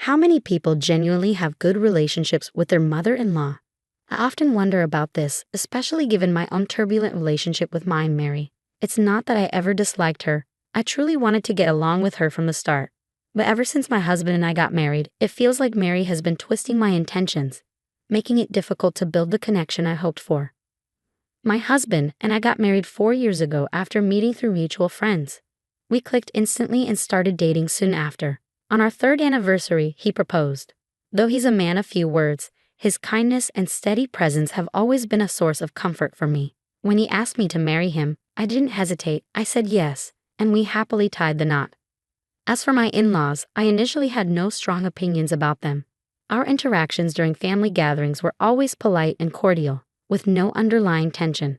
How many people genuinely have good relationships with their mother-in-law? I often wonder about this, especially given my own turbulent relationship with my Mary. It's not that I ever disliked her. I truly wanted to get along with her from the start. But ever since my husband and I got married, it feels like Mary has been twisting my intentions, making it difficult to build the connection I hoped for. My husband and I got married 4 years ago after meeting through mutual friends. We clicked instantly and started dating soon after. On our 3rd anniversary, he proposed. Though he's a man of few words, his kindness and steady presence have always been a source of comfort for me. When he asked me to marry him, I didn't hesitate. I said yes, and we happily tied the knot. As for my in-laws, I initially had no strong opinions about them. Our interactions during family gatherings were always polite and cordial, with no underlying tension.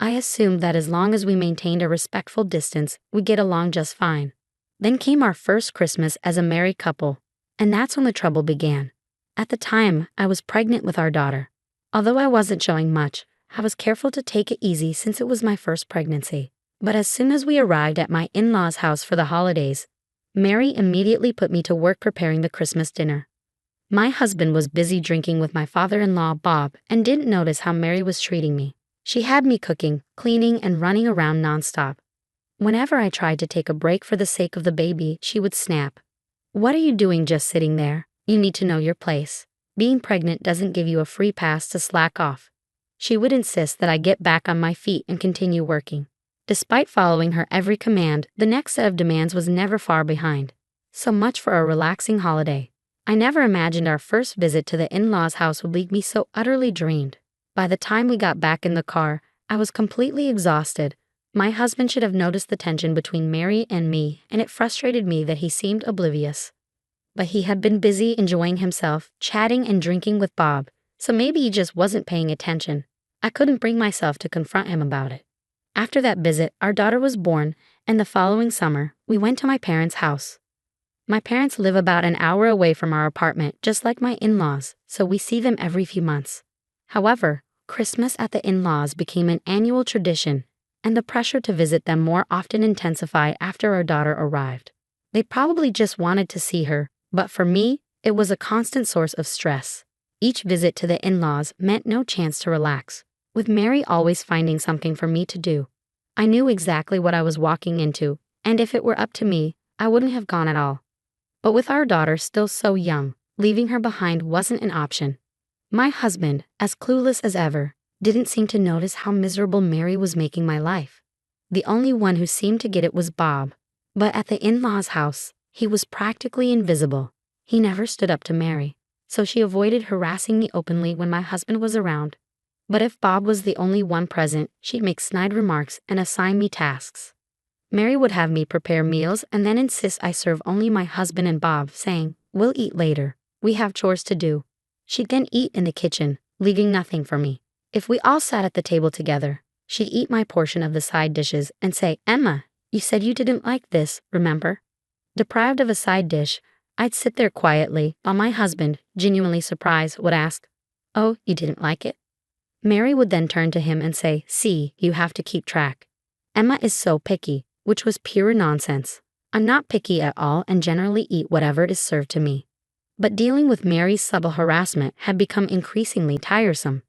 I assumed that as long as we maintained a respectful distance, we'd get along just fine. Then came our first Christmas as a married couple, and that's when the trouble began. At the time, I was pregnant with our daughter. Although I wasn't showing much, I was careful to take it easy since it was my first pregnancy. But as soon as we arrived at my in-laws' house for the holidays, Mary immediately put me to work preparing the Christmas dinner. My husband was busy drinking with my father-in-law, Bob, and didn't notice how Mary was treating me. She had me cooking, cleaning, and running around nonstop. Whenever I tried to take a break for the sake of the baby, she would snap. "What are you doing just sitting there? You need to know your place. Being pregnant doesn't give you a free pass to slack off." She would insist that I get back on my feet and continue working. Despite following her every command, the next set of demands was never far behind. So much for a relaxing holiday. I never imagined our first visit to the in-laws' house would leave me so utterly drained. By the time we got back in the car, I was completely exhausted. My husband should have noticed the tension between Mary and me, and it frustrated me that he seemed oblivious. But he had been busy enjoying himself, chatting and drinking with Bob, so maybe he just wasn't paying attention. I couldn't bring myself to confront him about it. After that visit, our daughter was born, and the following summer, we went to my parents' house. My parents live about an hour away from our apartment, just like my in-laws, so we see them every few months. However, Christmas at the in-laws became an annual tradition, and the pressure to visit them more often intensified after our daughter arrived. They probably just wanted to see her, but for me, it was a constant source of stress. Each visit to the in-laws meant no chance to relax, with Mary always finding something for me to do. I knew exactly what I was walking into, and if it were up to me, I wouldn't have gone at all. But with our daughter still so young, leaving her behind wasn't an option. My husband, as clueless as ever, didn't seem to notice how miserable Mary was making my life. The only one who seemed to get it was Bob. But at the in-laws' house, he was practically invisible. He never stood up to Mary, so she avoided harassing me openly when my husband was around. But if Bob was the only one present, she'd make snide remarks and assign me tasks. Mary would have me prepare meals and then insist I serve only my husband and Bob, saying, "We'll eat later. We have chores to do." She'd then eat in the kitchen, leaving nothing for me. If we all sat at the table together, she'd eat my portion of the side dishes and say, "Emma, you said you didn't like this, remember?" Deprived of a side dish, I'd sit there quietly while my husband, genuinely surprised, would ask, "Oh, you didn't like it?" Mary would then turn to him and say, "See, you have to keep track. Emma is so picky," which was pure nonsense. I'm not picky at all and generally eat whatever is served to me. But dealing with Mary's subtle harassment had become increasingly tiresome.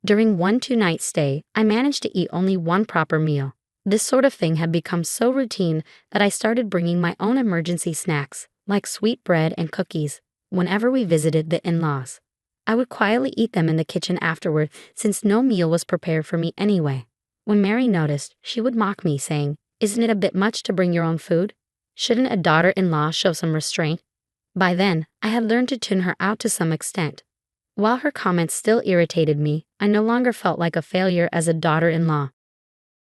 During one 2-night stay, I managed to eat only one proper meal. This sort of thing had become so routine that I started bringing my own emergency snacks, like sweet bread and cookies, whenever we visited the in-laws. I would quietly eat them in the kitchen afterward since no meal was prepared for me anyway. When Mary noticed, she would mock me, saying, "Isn't it a bit much to bring your own food? Shouldn't a daughter-in-law show some restraint?" By then, I had learned to tune her out to some extent. While her comments still irritated me, I no longer felt like a failure as a daughter-in-law.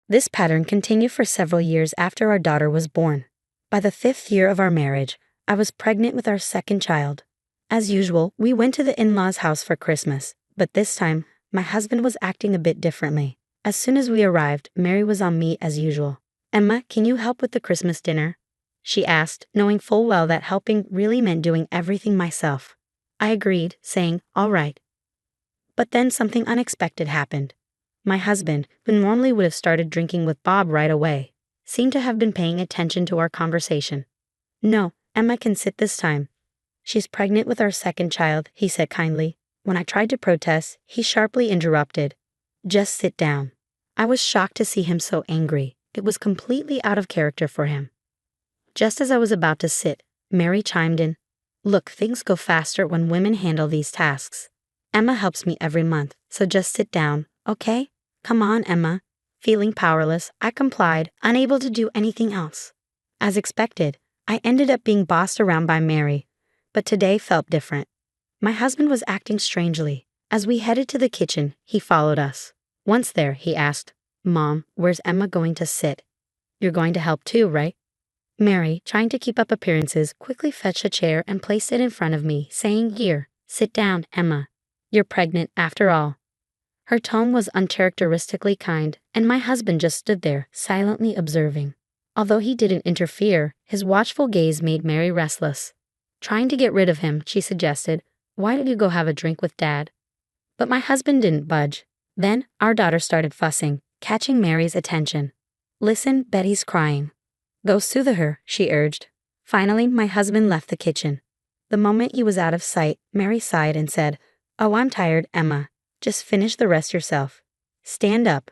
This pattern continued for several years after our daughter was born. By the 5th year of our marriage, I was pregnant with our second child. As usual, we went to the in-laws' house for Christmas, but this time, my husband was acting a bit differently. As soon as we arrived, Mary was on me as usual. "Emma, can you help with the Christmas dinner?" she asked, knowing full well that helping really meant doing everything myself. I agreed, saying, "All right." But then something unexpected happened. My husband, who normally would have started drinking with Bob right away, seemed to have been paying attention to our conversation. "No, Emma can sit this time." She's pregnant with our second child, he said kindly. When I tried to protest, he sharply interrupted. Just sit down. I was shocked to see him so angry. It was completely out of character for him. Just as I was about to sit, Mary chimed in. Look, things go faster when women handle these tasks. Emma helps me every month, so just sit down, okay? Come on, Emma. Feeling powerless, I complied, unable to do anything else. As expected, I ended up being bossed around by Mary, but today felt different. My husband was acting strangely. As we headed to the kitchen, he followed us. Once there, he asked, Mom, where's Emma going to sit? You're going to help too, right? Mary, trying to keep up appearances, quickly fetched a chair and placed it in front of me, saying, Here, sit down, Emma. You're pregnant after all. Her tone was uncharacteristically kind, and my husband just stood there, silently observing. Although he didn't interfere, his watchful gaze made Mary restless. Trying to get rid of him, she suggested, Why don't you go have a drink with Dad? But my husband didn't budge. Then, our daughter started fussing, catching Mary's attention. Listen, Betty's crying. Go soothe her, she urged. Finally, my husband left the kitchen. The moment he was out of sight, Mary sighed and said, Oh, I'm tired, Emma. Just finish the rest yourself. Stand up.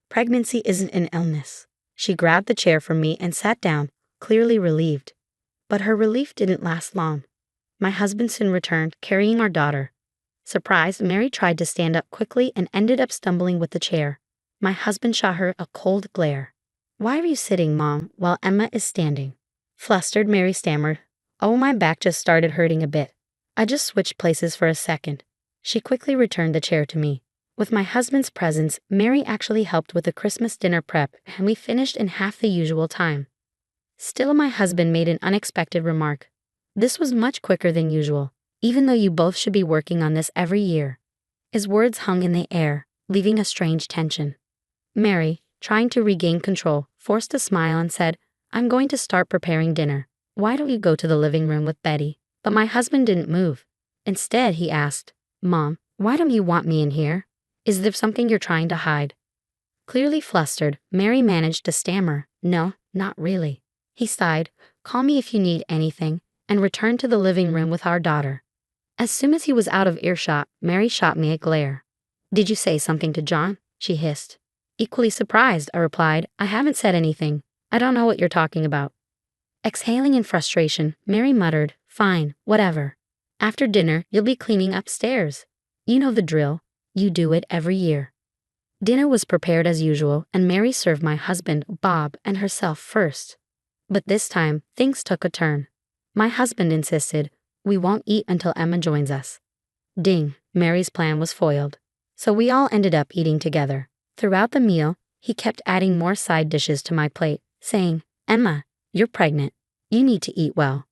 Pregnancy isn't an illness. She grabbed the chair from me and sat down, clearly relieved. But her relief didn't last long. My husband soon returned, carrying our daughter. Surprised, Mary tried to stand up quickly and ended up stumbling with the chair. My husband shot her a cold glare. Why are you sitting, Mom, while Emma is standing? Flustered, Mary stammered. Oh, my back just started hurting a bit. I just switched places for a second. She quickly returned the chair to me. With my husband's presence, Mary actually helped with the Christmas dinner prep, and we finished in half the usual time. Still, my husband made an unexpected remark. This was much quicker than usual, even though you both should be working on this every year. His words hung in the air, leaving a strange tension. Mary, trying to regain control, forced a smile and said, I'm going to start preparing dinner. Why don't you go to the living room with Betty? But my husband didn't move. Instead, he asked, Mom, why don't you want me in here? Is there something you're trying to hide? Clearly flustered, Mary managed to stammer, No, not really. He sighed, Call me if you need anything, and returned to the living room with our daughter. As soon as he was out of earshot, Mary shot me a glare. Did you say something to John? She hissed. Equally surprised, I replied, I haven't said anything. I don't know what you're talking about. Exhaling in frustration, Mary muttered, Fine, whatever. After dinner, you'll be cleaning upstairs. You know the drill. You do it every year. Dinner was prepared as usual, and Mary served my husband, Bob, and herself first. But this time, things took a turn. My husband insisted, We won't eat until Emma joins us. Ding, Mary's plan was foiled. So we all ended up eating together. Throughout the meal, he kept adding more side dishes to my plate, saying, Emma, you're pregnant. You need to eat well.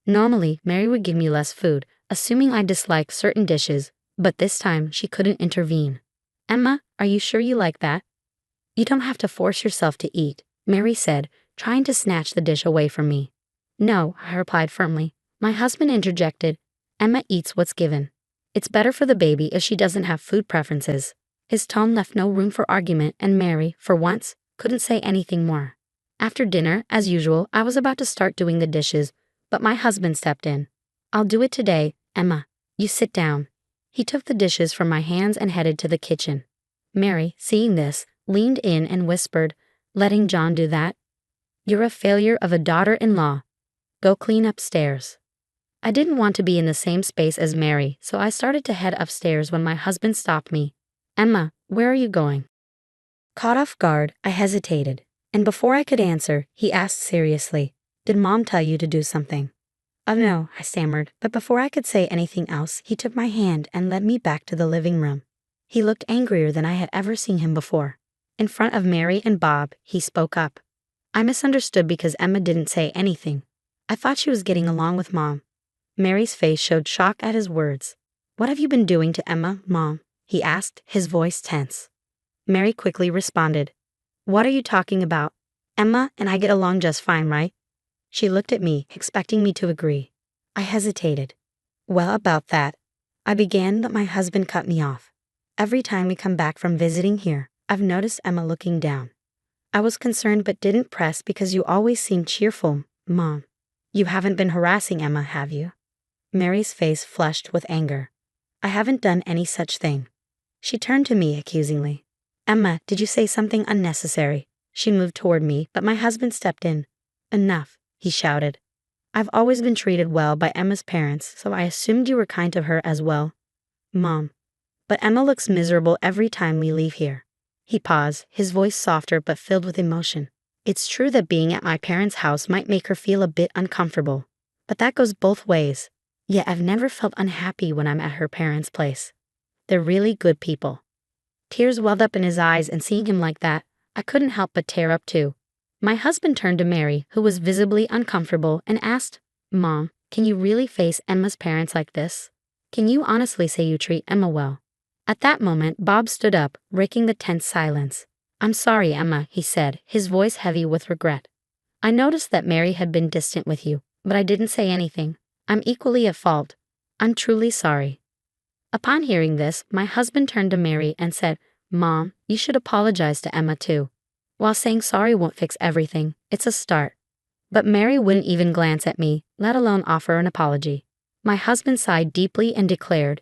Normally, Mary would give me less food, assuming I disliked certain dishes, but this time she couldn't intervene. Emma, are you sure you like that? You don't have to force yourself to eat, Mary said, trying to snatch the dish away from me. No, I replied firmly. My husband interjected, Emma eats what's given. It's better for the baby if she doesn't have food preferences. His tone left no room for argument, and Mary, for once, couldn't say anything more. After dinner, as usual, I was about to start doing the dishes, but my husband stepped in. I'll do it today, Emma. You sit down. He took the dishes from my hands and headed to the kitchen. Mary, seeing this, leaned in and whispered, Letting John do that? You're a failure of a daughter-in-law. Go clean upstairs. I didn't want to be in the same space as Mary, so I started to head upstairs when my husband stopped me. Emma, where are you going? Caught off guard, I hesitated, and before I could answer, he asked seriously, Did Mom tell you to do something? Oh no, I stammered, but before I could say anything else, he took my hand and led me back to the living room. He looked angrier than I had ever seen him before. In front of Mary and Bob, he spoke up. I misunderstood because Emma didn't say anything. I thought she was getting along with Mom. Mary's face showed shock at his words. What have you been doing to Emma, Mom? He asked, his voice tense. Mary quickly responded, What are you talking about? Emma and I get along just fine, right? She looked at me, expecting me to agree. I hesitated. Well, about that. I began, but my husband cut me off. Every time we come back from visiting here, I've noticed Emma looking down. I was concerned but didn't press because you always seem cheerful, Mom. You haven't been harassing Emma, have you? Mary's face flushed with anger. I haven't done any such thing. She turned to me accusingly. Emma, did you say something unnecessary? She moved toward me, but my husband stepped in. Enough, he shouted. I've always been treated well by Emma's parents, so I assumed you were kind to her as well. Mom. But Emma looks miserable every time we leave here. He paused, his voice softer but filled with emotion. It's true that being at my parents' house might make her feel a bit uncomfortable, but that goes both ways. Yet I've never felt unhappy when I'm at her parents' place. They're really good people. Tears welled up in his eyes, and seeing him like that, I couldn't help but tear up too. My husband turned to Mary, who was visibly uncomfortable, and asked, Mom, can you really face Emma's parents like this? Can you honestly say you treat Emma well? At that moment, Bob stood up, breaking the tense silence. I'm sorry, Emma, he said, his voice heavy with regret. I noticed that Mary had been distant with you, but I didn't say anything. I'm equally at fault. I'm truly sorry. Upon hearing this, my husband turned to Mary and said, Mom, you should apologize to Emma too. While saying sorry won't fix everything, it's a start. But Mary wouldn't even glance at me, let alone offer an apology. My husband sighed deeply and declared,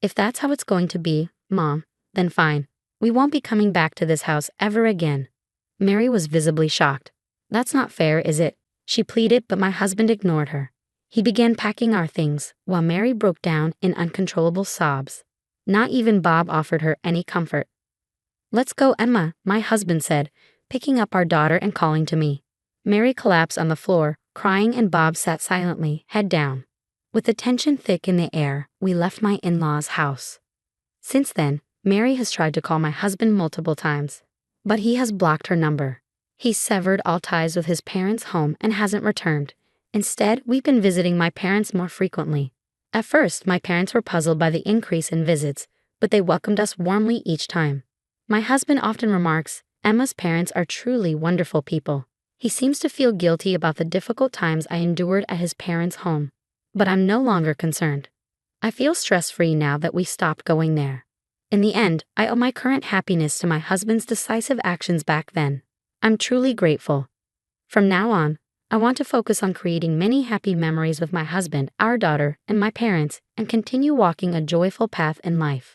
If that's how it's going to be, Mom, then fine. We won't be coming back to this house ever again. Mary was visibly shocked. That's not fair, is it? She pleaded, but my husband ignored her. He began packing our things, while Mary broke down in uncontrollable sobs. Not even Bob offered her any comfort. Let's go, Emma, my husband said, picking up our daughter and calling to me. Mary collapsed on the floor, crying, and Bob sat silently, head down. With the tension thick in the air, we left my in-laws' house. Since then, Mary has tried to call my husband multiple times, but he has blocked her number. He's severed all ties with his parents' home and hasn't returned. Instead, we've been visiting my parents more frequently. At first, my parents were puzzled by the increase in visits, but they welcomed us warmly each time. My husband often remarks, Emma's parents are truly wonderful people. He seems to feel guilty about the difficult times I endured at his parents' home. But I'm no longer concerned. I feel stress-free now that we stopped going there. In the end, I owe my current happiness to my husband's decisive actions back then. I'm truly grateful. From now on, I want to focus on creating many happy memories with my husband, our daughter, and my parents, and continue walking a joyful path in life.